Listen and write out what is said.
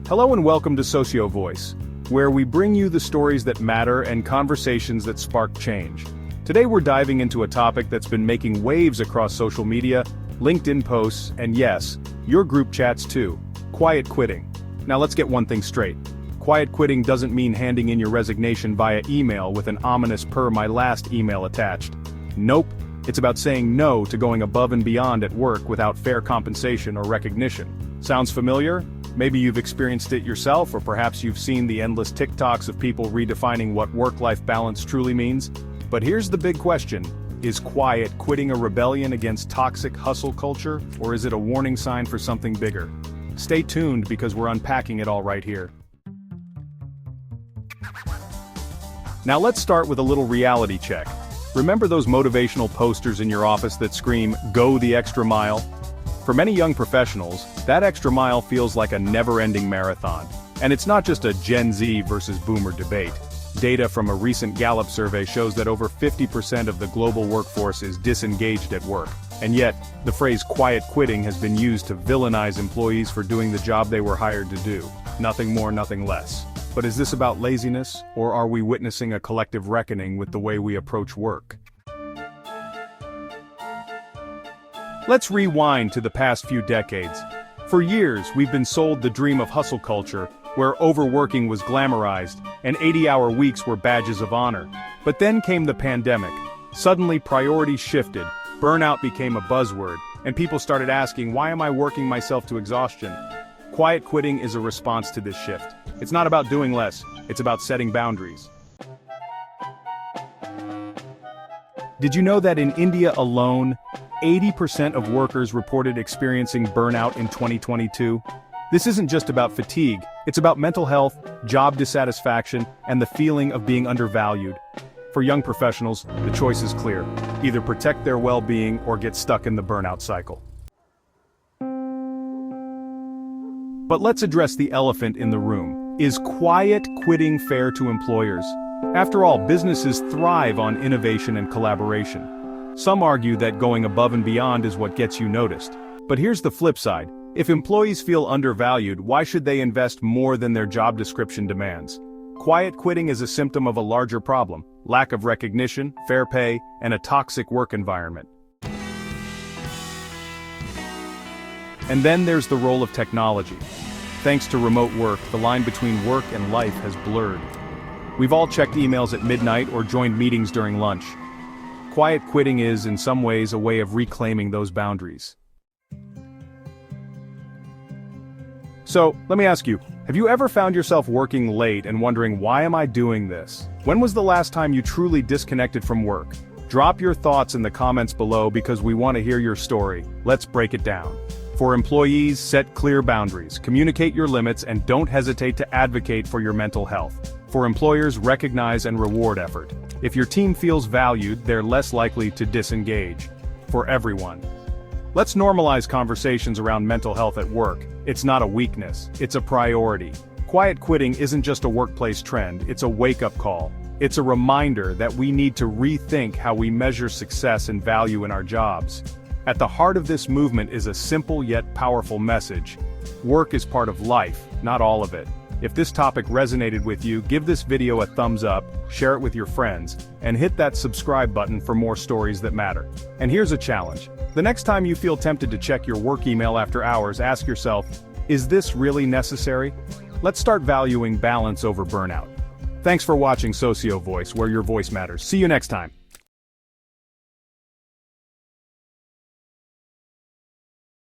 Hello and welcome to Socio Voice, where we bring you the stories that matter and conversations that spark change. Today we're diving into a topic that's been making waves across social media, LinkedIn posts, and yes, your group chats too: quiet quitting. Now let's get one thing straight. Quiet quitting doesn't mean handing in your resignation via email with an ominous "per my last email" attached. Nope, it's about saying no to going above and beyond at work without fair compensation or recognition. Sounds familiar? Maybe you've experienced it yourself, or perhaps you've seen the endless TikToks of people redefining what work-life balance truly means. But here's the big question: is quiet quitting a rebellion against toxic hustle culture, or is it a warning sign for something bigger? Stay tuned because we're unpacking it all right here. Now let's start with a little reality check. Remember those motivational posters in your office that scream, "Go the extra mile"? For many young professionals, that extra mile feels like a never-ending marathon. And it's not just a Gen Z versus Boomer debate. Data from a recent Gallup survey shows that over 50% of the global workforce is disengaged at work. And yet, the phrase quiet quitting has been used to villainize employees for doing the job they were hired to do. Nothing more, nothing less. But is this about laziness, or are we witnessing a collective reckoning with the way we approach work? Let's rewind to the past few decades. For years, we've been sold the dream of hustle culture, where overworking was glamorized, and 80-hour weeks were badges of honor. But then came the pandemic. Suddenly priorities shifted, burnout became a buzzword, and people started asking, why am I working myself to exhaustion? Quiet quitting is a response to this shift. It's not about doing less, it's about setting boundaries. Did you know that in India alone, 80% of workers reported experiencing burnout in 2022? This isn't just about fatigue, it's about mental health, job dissatisfaction, and the feeling of being undervalued. For young professionals, the choice is clear: either protect their well-being or get stuck in the burnout cycle. But let's address the elephant in the room. Is quiet quitting fair to employers? After all, businesses thrive on innovation and collaboration. Some argue that going above and beyond is what gets you noticed. But here's the flip side. If employees feel undervalued, why should they invest more than their job description demands? Quiet quitting is a symptom of a larger problem: lack of recognition, fair pay, and a toxic work environment. And then there's the role of technology. Thanks to remote work, the line between work and life has blurred. We've all checked emails at midnight or joined meetings during lunch. Quiet quitting is, in some ways, a way of reclaiming those boundaries. So, let me ask you, have you ever found yourself working late and wondering, why am I doing this? When was the last time you truly disconnected from work? Drop your thoughts in the comments below because we want to hear your story. Let's break it down. For employees, set clear boundaries, communicate your limits, and don't hesitate to advocate for your mental health. For employers, recognize and reward effort. If your team feels valued, they're less likely to disengage. For everyone, let's normalize conversations around mental health at work. It's not a weakness, it's a priority. Quiet quitting isn't just a workplace trend, it's a wake-up call. It's a reminder that we need to rethink how we measure success and value in our jobs. At the heart of this movement is a simple yet powerful message: work is part of life, not all of it. If this topic resonated with you, give this video a thumbs up, share it with your friends, and hit that subscribe button for more stories that matter. And here's a challenge. The next time you feel tempted to check your work email after hours, ask yourself, is this really necessary? Let's start valuing balance over burnout. Thanks for watching Socio Voice, where your voice matters. See you next time.